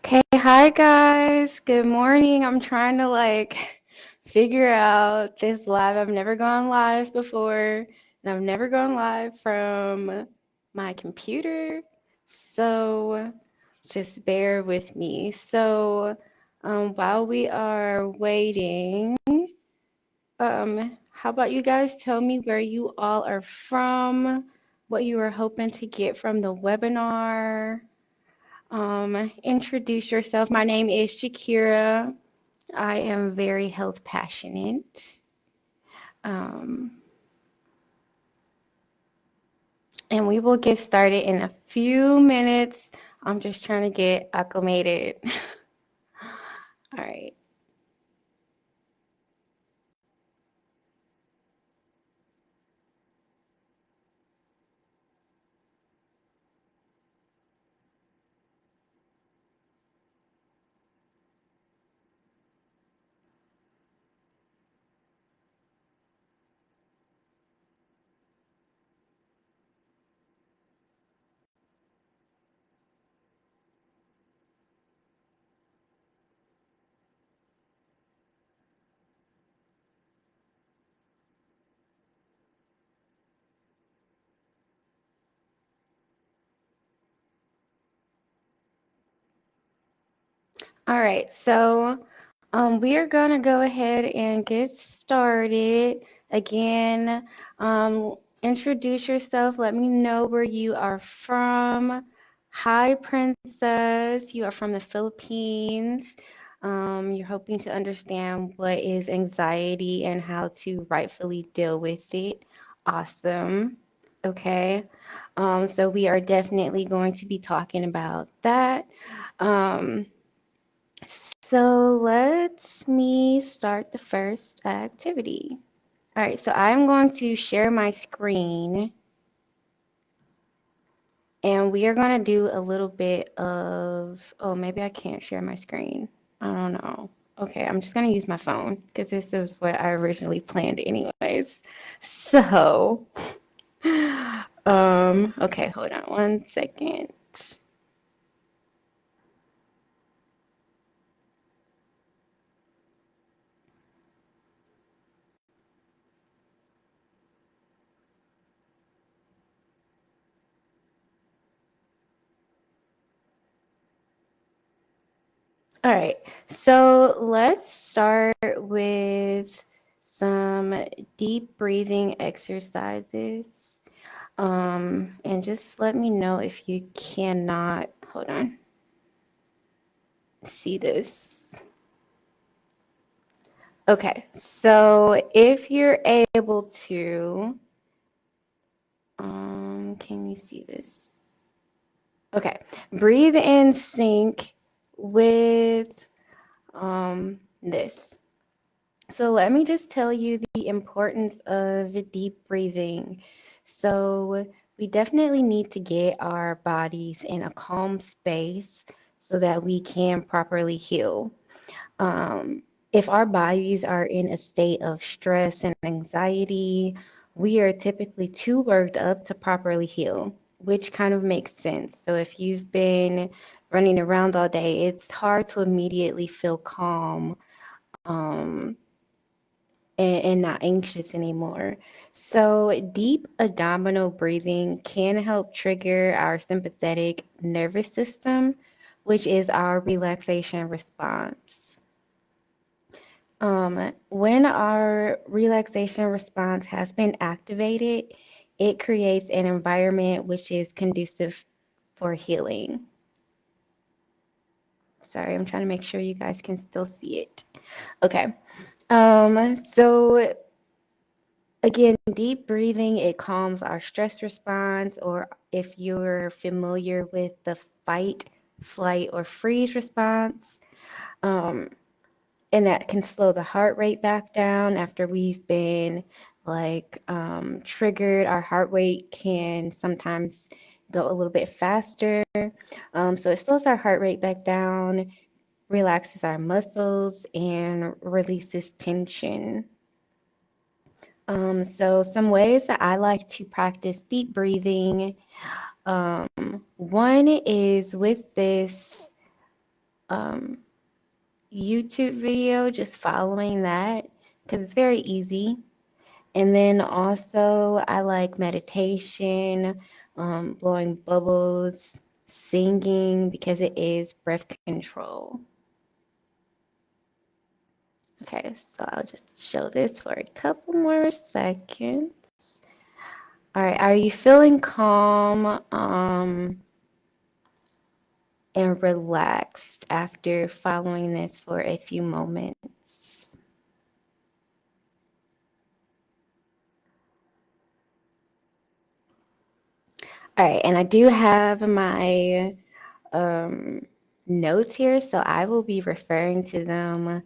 Okay, hi guys. Good morning. I'm trying to figure out this live. I've never gone live before, and I've never gone live from my computer. So just bear with me. While we are waiting, how about you guys tell me where you all are from, what you are hoping to get from the webinar? Introduce yourself. My name is Shakira. I am very health passionate. Um, and we will get started in a few minutes. I'm just trying to get acclimated. All right. All right. We are going to go ahead and get started. Again, introduce yourself. Let me know where you are from. Hi, Princess. You are from the Philippines. You're hoping to understand what is anxiety and how to rightfully deal with it. Awesome. Okay. So we are definitely going to be talking about that. Um, so let me start the first activity. All right, so I'm going to share my screen and we are going to do a little bit of, oh, maybe I can't share my screen. I don't know. Okay, I'm just going to use my phone because this is what I originally planned anyways. So, okay, hold on one second. All right, so let's start with some deep breathing exercises. And just let me know if you cannot, hold on, see this. Okay, so if you're able to, can you see this? Okay, breathe in sync with this. So let me just tell you the importance of deep breathing. So we definitely need to get our bodies in a calm space so that we can properly heal. If our bodies are in a state of stress and anxiety, we are typically too worked up to properly heal, which kind of makes sense. So if you've been running around all day, it's hard to immediately feel calm. Um, and not anxious anymore. So, deep abdominal breathing can help trigger our sympathetic nervous system, which is our relaxation response. When our relaxation response has been activated, it creates an environment which is conducive for healing. Sorry, I'm trying to make sure you guys can still see it. Okay. So again, deep breathing, it calms our stress response, or if you're familiar with the fight, flight, or freeze response, um, and that can slow the heart rate back down after we've been triggered. Our heart rate can sometimes go a little bit faster. So it slows our heart rate back down, relaxes our muscles, and releases tension. So some ways that I like to practice deep breathing. One is with this. um, YouTube video, just following that because it's very easy. And then also, I like meditation, blowing bubbles, singing because it is breath control. Okay, so I'll just show this for a couple more seconds. All right, are you feeling calm and relaxed after following this for a few moments? All right, and I do have my um, notes here, so I will be referring to them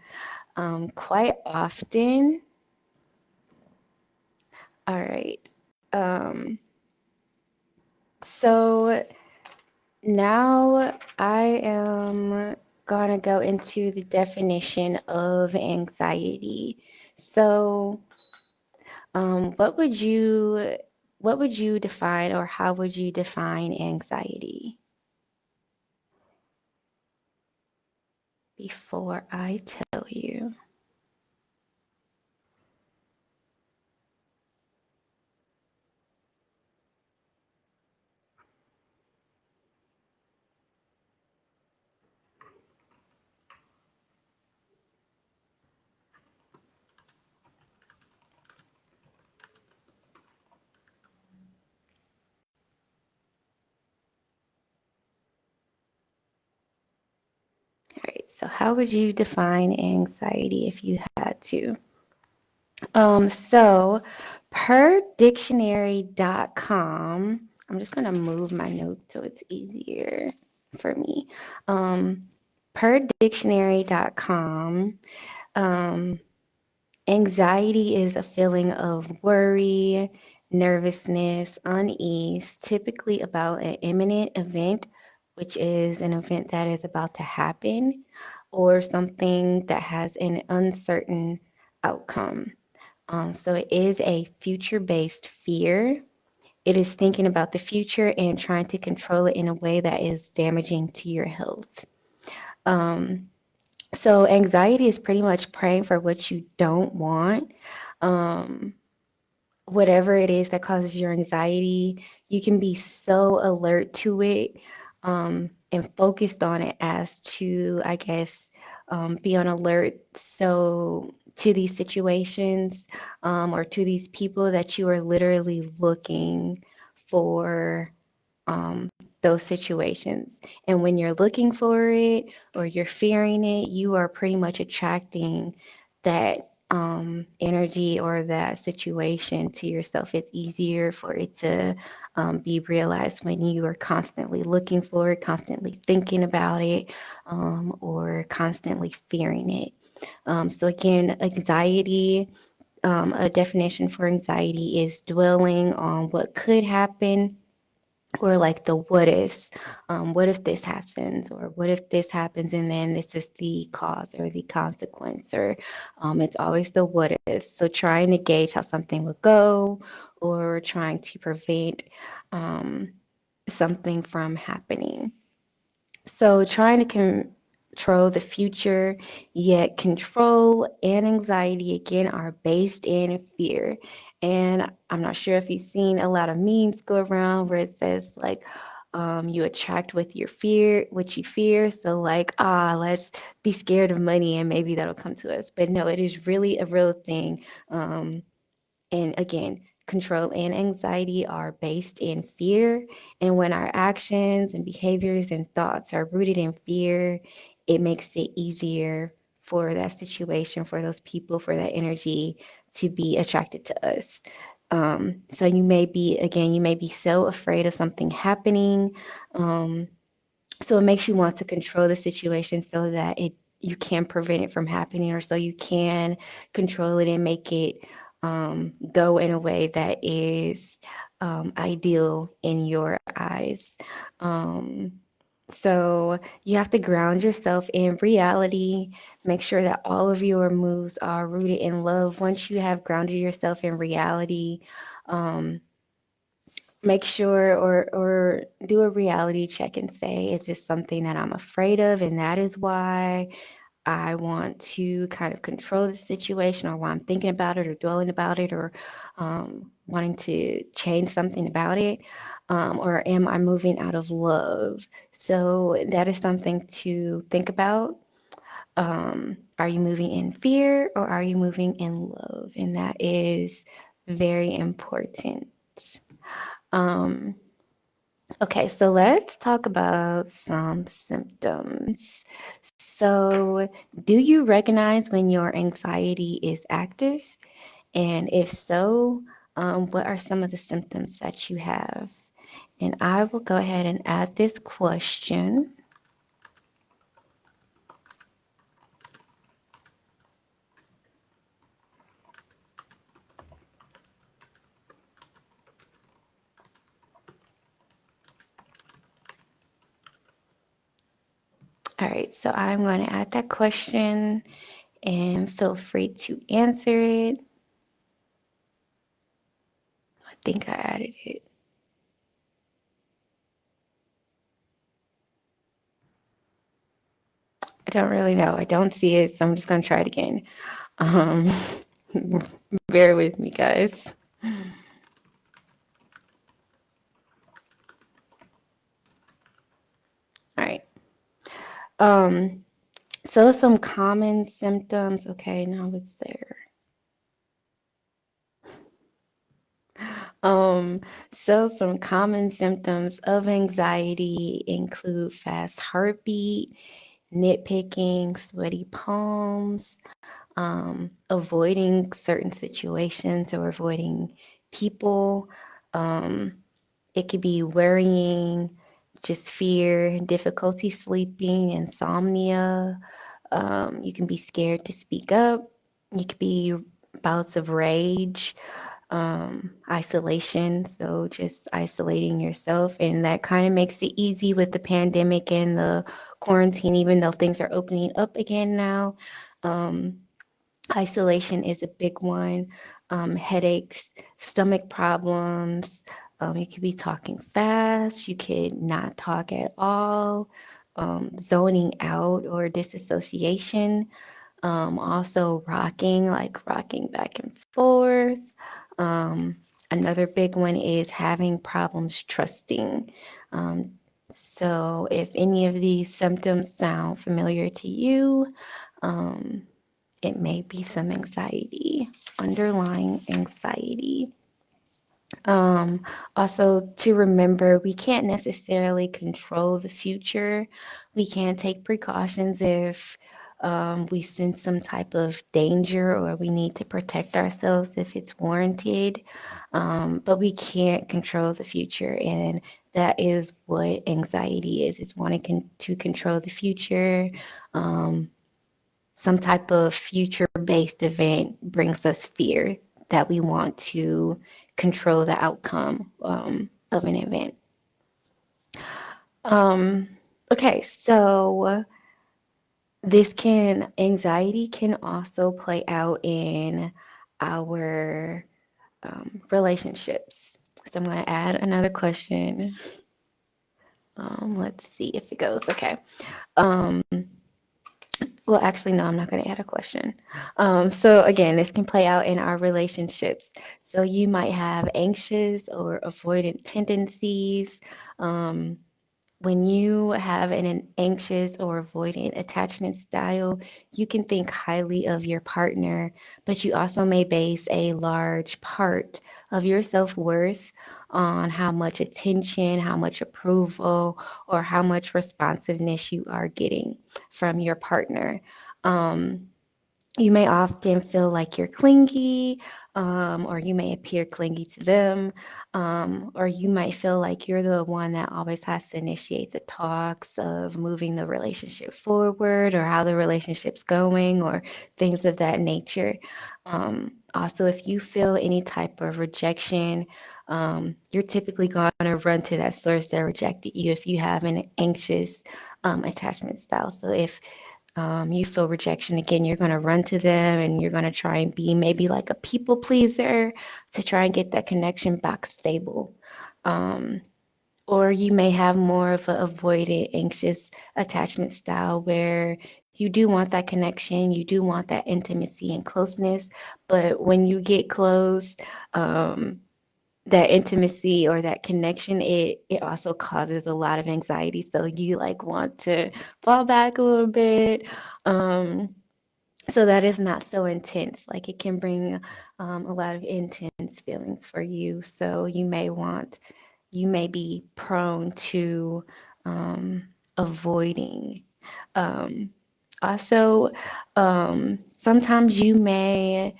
quite often. All right. Um, so now I am gonna go into the definition of anxiety. So, what would you define, or how would you define anxiety before I tell you? All right, so how would you define anxiety if you had to? So per dictionary.com, I'm just gonna move my notes so it's easier for me. Um, per dictionary.com, um, anxiety is a feeling of worry, nervousness, unease, typically about an imminent event, which is an event that is about to happen, or something that has an uncertain outcome. So it is a future-based fear. It is thinking about the future and trying to control it in a way that is damaging to your health. Um, so anxiety is pretty much praying for what you don't want. Um, Whatever it is that causes your anxiety, you can be so alert to it and focused on it as to, I guess, be on alert. So to these situations or to these people that you are literally looking for um, those situations. And when you're looking for it or you're fearing it, you are pretty much attracting that energy or that situation to yourself. It's easier for it to be realized when you are constantly looking for it, constantly thinking about it, or constantly fearing it. So, again, anxiety. A definition for anxiety is dwelling on what could happen or like the what ifs. What if this happens, or what if this happens and then this is the cause or the consequence, or it's always the what ifs. So trying to gauge how something will go, or trying to prevent um, something from happening. So trying to control the future, yet control and anxiety again are based in fear. And I'm not sure if you've seen a lot of memes go around where it says like you attract with your fear, what you fear. So like, let's be scared of money and maybe that'll come to us. But no, it is really a real thing. And again, control and anxiety are based in fear. And when our actions and behaviors and thoughts are rooted in fear, it makes it easier for that situation, for those people, for that energy to be attracted to us. So you may be, again, you may be so afraid of something happening. Um, so it makes you want to control the situation so that it you can prevent it from happening, or so you can control it and make it go in a way that is ideal in your eyes. Um, so you have to ground yourself in reality. Make sure that all of your moves are rooted in love. Once you have grounded yourself in reality, um, make sure or do a reality check and say, is this something that I'm afraid of, and that is why I want to kind of control the situation, or why I'm thinking about it or dwelling about it, or wanting to change something about it, or am I moving out of love? So that is something to think about. Are you moving in fear or are you moving in love? And that is very important. Um, okay, so let's talk about some symptoms. So, do you recognize when your anxiety is active? And if so, what are some of the symptoms that you have? And I will go ahead and add this question. All right, so I'm going to add that question and feel free to answer it. I think I added it. I don't really know. I don't see it, so I'm just going to try it again. Um, bear with me, guys. All right. Um, so some common symptoms. Okay, now it's there. Um, so some common symptoms of anxiety include fast heartbeat, nitpicking, sweaty palms, avoiding certain situations or avoiding people. Um, it could be worrying, just fear, difficulty sleeping, insomnia. You can be scared to speak up. You could be bouts of rage, isolation. So just isolating yourself. And that kind of makes it easy with the pandemic and the quarantine, even though things are opening up again now. Um, Isolation is a big one. Headaches, stomach problems. You could be talking fast. You could not talk at all. Zoning out or disassociation. Also rocking, like rocking back and forth. Um, Another big one is having problems trusting. Um, so if any of these symptoms sound familiar to you, um, it may be some anxiety, underlying anxiety. Um, Also, to remember, we can't necessarily control the future. We can take precautions if we sense some type of danger or we need to protect ourselves if it's warranted. But we can't control the future, and that is what anxiety is. It's wanting to control the future. Um, some type of future-based event brings us fear that we want to control the outcome of an event. Um, okay, so anxiety can also play out in our relationships. So I'm going to add another question. Let's see if it goes. Okay. Um, Well, actually, no, I'm not going to add a question. So again, this can play out in our relationships. So you might have anxious or avoidant tendencies. Um, when you have an anxious or avoidant attachment style, you can think highly of your partner, but you also may base a large part of your self-worth on how much attention, how much approval, or how much responsiveness you are getting from your partner. Um, you may often feel like you're clingy, or you may appear clingy to them, or you might feel like you're the one that always has to initiate the talks of moving the relationship forward or how the relationship's going or things of that nature. Also, if you feel any type of rejection, you're typically going to run to that source that rejected you if you have an anxious attachment style. So if you feel rejection again, you're going to run to them and you're going to try and be maybe like a people pleaser to try and get that connection back stable. Um, or you may have more of an avoidant, anxious attachment style where you do want that connection, you do want that intimacy and closeness, but when you get close, um, that intimacy or that connection, it also causes a lot of anxiety. So you like want to fall back a little bit. Um, so that is not so intense. Like it can bring a lot of intense feelings for you. So you may be prone to avoiding. Um, also, sometimes you may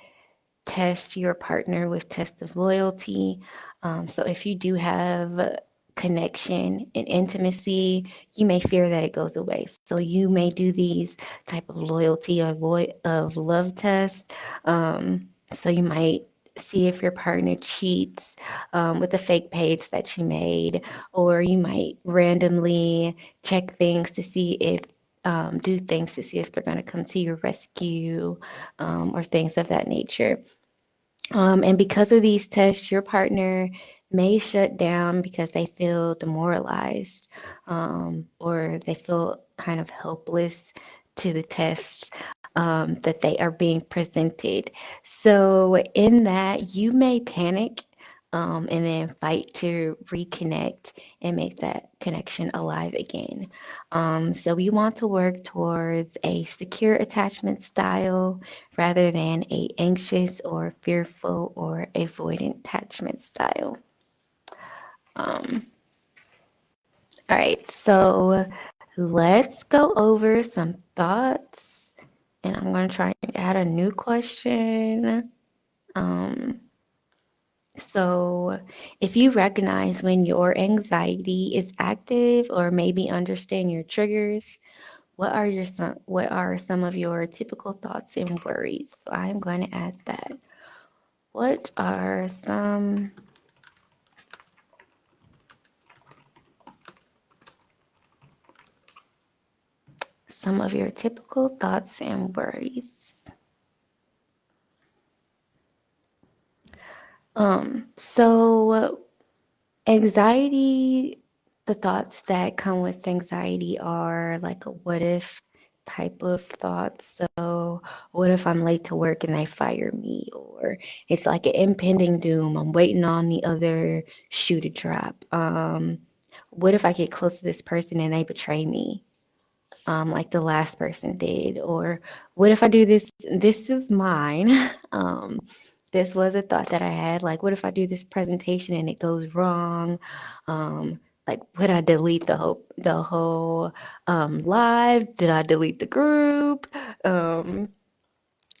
test your partner with tests of loyalty. So if you do have connection and intimacy, you may fear that it goes away. So you may do these type of loyalty or of love tests. So you might see if your partner cheats with a fake page that you made, or you might randomly check things to see if do things to see if they're going to come to your rescue or things of that nature. And because of these tests, your partner may shut down because they feel demoralized or they feel kind of helpless to the test that they are being presented. So, in that, you may panic and then fight to reconnect and make that connection alive again. So, we want to work towards a secure attachment style rather than a anxious or fearful or avoidant attachment style. Um, all right, so let's go over some thoughts, and I'm going to try and add a new question. Um, so, if you recognize when your anxiety is active or maybe understand your triggers, what are some of your typical thoughts and worries? So I'm going to add that. What are some of your typical thoughts and worries? So anxiety, the thoughts that come with anxiety are like a what if type of thoughts. So what if I'm late to work and they fire me? Or it's like an impending doom. I'm waiting on the other shoe to drop. What if I get close to this person and they betray me? Like the last person did? Or what if I do this? This is mine. This was a thought that I had. Like, what if I do this presentation and it goes wrong? Like, would I delete the whole live? Did I delete the group? Um,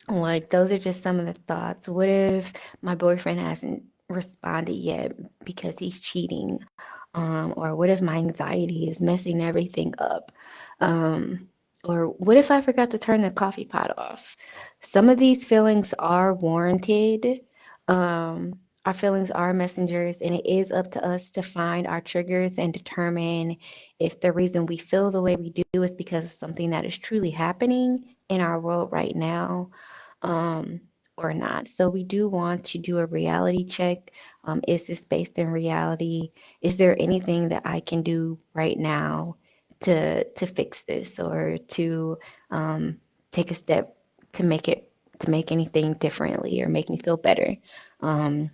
like, those are just some of the thoughts. What if my boyfriend hasn't responded yet because he's cheating? Or what if my anxiety is messing everything up? Um, or what if I forgot to turn the coffee pot off? Some of these feelings are warranted. Our feelings are messengers, and it is up to us to find our triggers and determine if the reason we feel the way we do is because of something that is truly happening in our world right now um, or not. So we do want to do a reality check. Is this based in reality? Is there anything that I can do right now to fix this or to take a step to make anything differently or make me feel better? Um,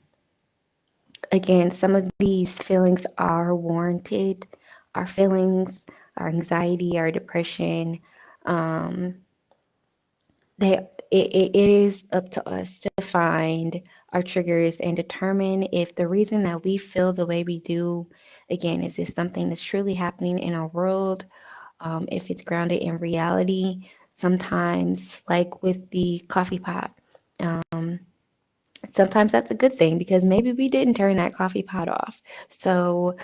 Again, some of these feelings are warranted. Our feelings, our anxiety, our depression. Um, they it is up to us to find our triggers and determine if the reason that we feel the way we do, again, is this something that's truly happening in our world, if it's grounded in reality. Sometimes, like with the coffee pot, um, sometimes that's a good thing because maybe we didn't turn that coffee pot off. So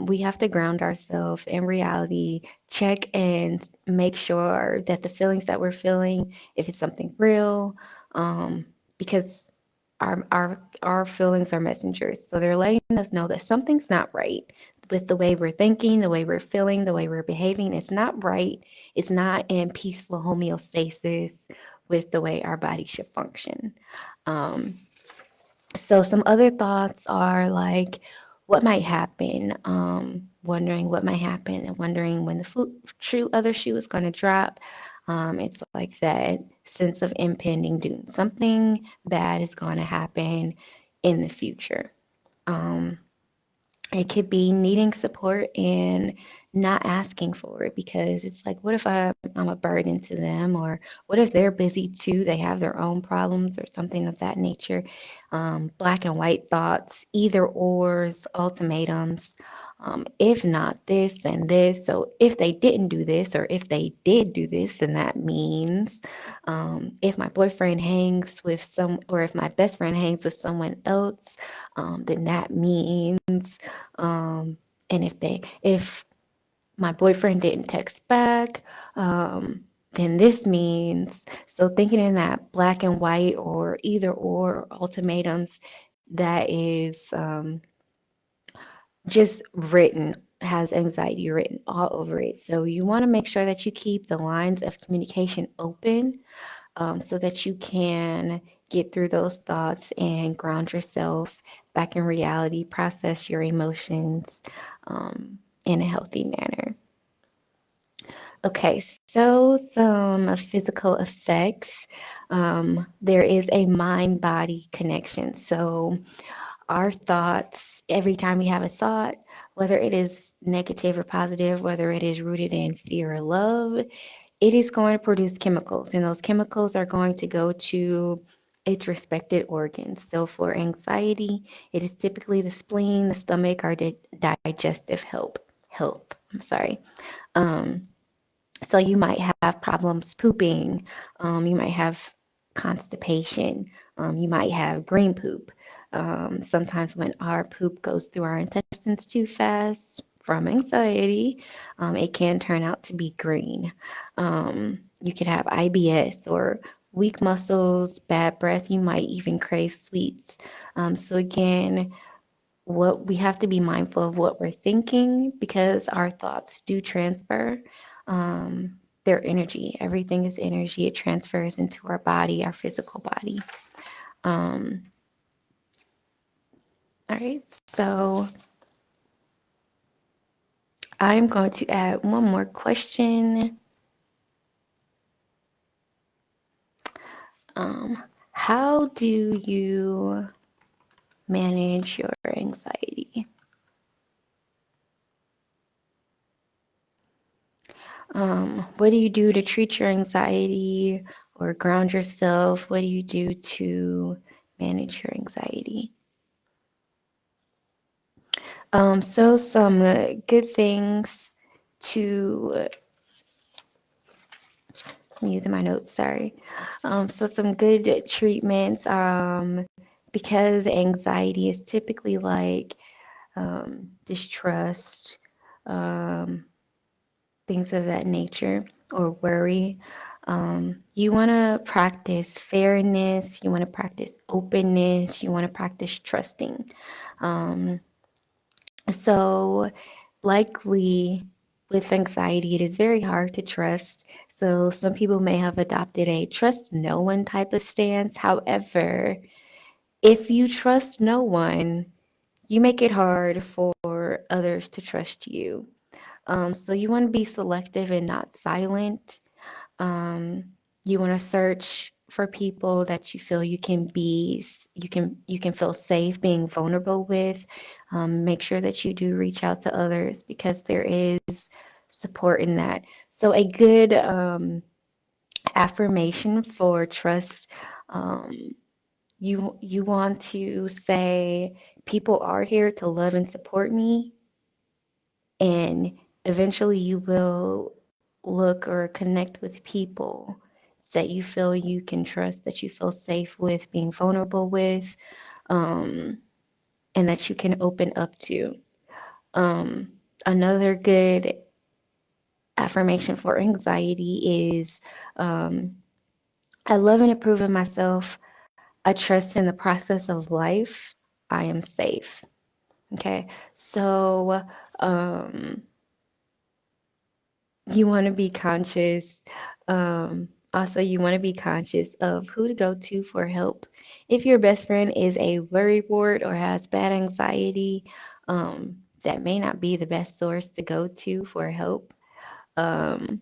we have to ground ourselves in reality, check and make sure that the feelings that we're feeling, if it's something real, because our feelings are messengers. So they're letting us know that something's not right with the way we're thinking, the way we're feeling, the way we're behaving. It's not right. It's not in peaceful homeostasis with the way our body should function. Um, so some other thoughts are like, what might happen, wondering what might happen, and wondering when the other shoe is going to drop. It's like that sense of impending doom. Something bad is going to happen in the future. Um, it could be needing support and not asking for it because it's like, what if I'm a burden to them? Or what if they're busy too? They have their own problems or something of that nature. Black and white thoughts, either ors, ultimatums. If not this, then this. So if they didn't do this, or if they did do this, then that means if my boyfriend hangs with or if my best friend hangs with someone else, then that means um, and if my boyfriend didn't text back, then this means, so thinking in that black and white or either or ultimatums, that is just written, has anxiety written all over it. So you want to make sure that you keep the lines of communication open, so that you can get through those thoughts and ground yourself back in reality, process your emotions in a healthy manner. Okay, so some physical effects. There is a mind body connection. So, our thoughts, every time we have a thought, whether it is negative or positive, whether it is rooted in fear or love, it is going to produce chemicals, and those chemicals are going to go to its respected organs. So for anxiety, it is typically the spleen, the stomach, or the digestive health. I'm sorry. Um, so you might have problems pooping. You might have constipation. You might have green poop. Sometimes when our poop goes through our intestines too fast from anxiety, it can turn out to be green. You could have IBS or weak muscles, bad breath. You might even crave sweets. So again, what we have to be mindful of what we're thinking because our thoughts do transfer. Their energy. Everything is energy. It transfers into our body, our physical body. Um, all right, so I'm going to add one more question. How do you manage your anxiety? What do you do to treat your anxiety or ground yourself? What do you do to manage your anxiety? So some good things to, I'm using my notes, sorry. So some good treatments, because anxiety is typically like distrust, um, things of that nature, or worry. You want to practice fairness, you want to practice openness, you want to practice trusting. Um, so, likely with anxiety, it is very hard to trust. So, some people may have adopted a trust no one type of stance. However, if you trust no one, you make it hard for others to trust you. So you want to be selective and not silent. Um, you want to search for people that you feel you can feel safe being vulnerable with. Make sure that you do reach out to others because there is support in that. So a good affirmation for trust. Um, you want to say people are here to love and support me, and eventually you will look or connect with people that you feel you can trust, that you feel safe with being vulnerable with, um, and that you can open up to. Um, Another good affirmation for anxiety is I love and approve of myself. I trust in the process of life. I am safe. Okay, so um, you want to be conscious. Also, you want to be conscious of who to go to for help. If your best friend is a worrywart or has bad anxiety, that may not be the best source to go to for help. Um,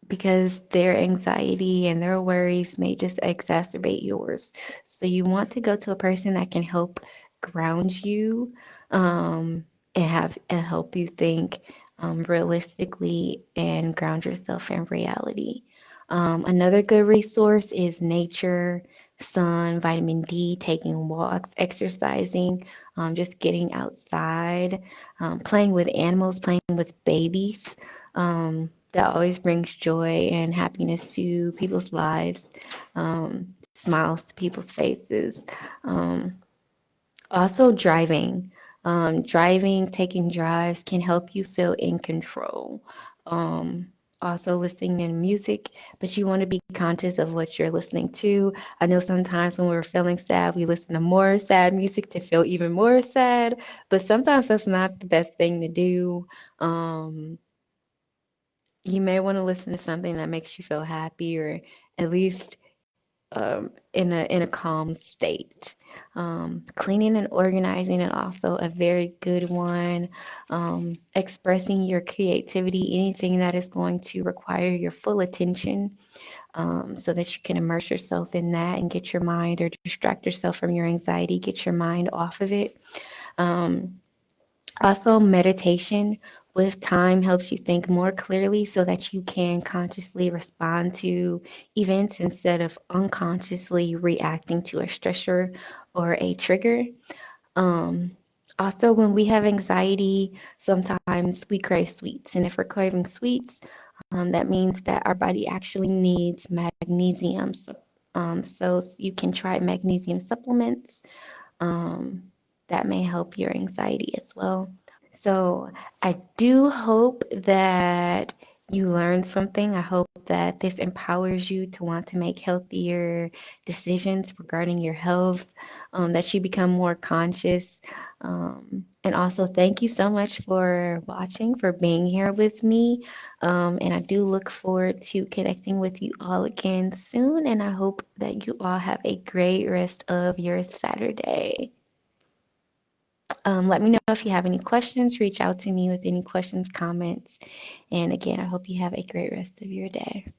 because their anxiety and their worries may just exacerbate yours. So you want to go to a person that can help ground you, and help you think realistically and ground yourself in reality. Another good resource is nature, sun, vitamin D, taking walks, exercising, just getting outside, playing with animals, playing with babies. That always brings joy and happiness to people's lives, smiles to people's faces. Um, Also, driving. Driving, taking drives can help you feel in control. Um, Also, listening to music, but you want to be conscious of what you're listening to. I know sometimes when we're feeling sad, we listen to more sad music to feel even more sad, but sometimes that's not the best thing to do. Um, you may want to listen to something that makes you feel happy or at least in a calm state. Cleaning and organizing is also a very good one. Expressing your creativity, anything that is going to require your full attention, so that you can immerse yourself in that and get your mind or distract yourself from your anxiety, get your mind off of it. Um, Also, meditation with time helps you think more clearly so that you can consciously respond to events instead of unconsciously reacting to a stressor or a trigger. Um, Also, when we have anxiety, sometimes we crave sweets. And if we're craving sweets, that means that our body actually needs magnesium. So you can try magnesium supplements. Um, that may help your anxiety as well. So I do hope that you learned something. I hope that this empowers you to want to make healthier decisions regarding your health, that you become more conscious. And also, thank you so much for watching, for being here with me. And I do look forward to connecting with you all again soon. And I hope that you all have a great rest of your Saturday. Let me know if you have any questions. Reach out to me with any questions, comments. And again, I hope you have a great rest of your day.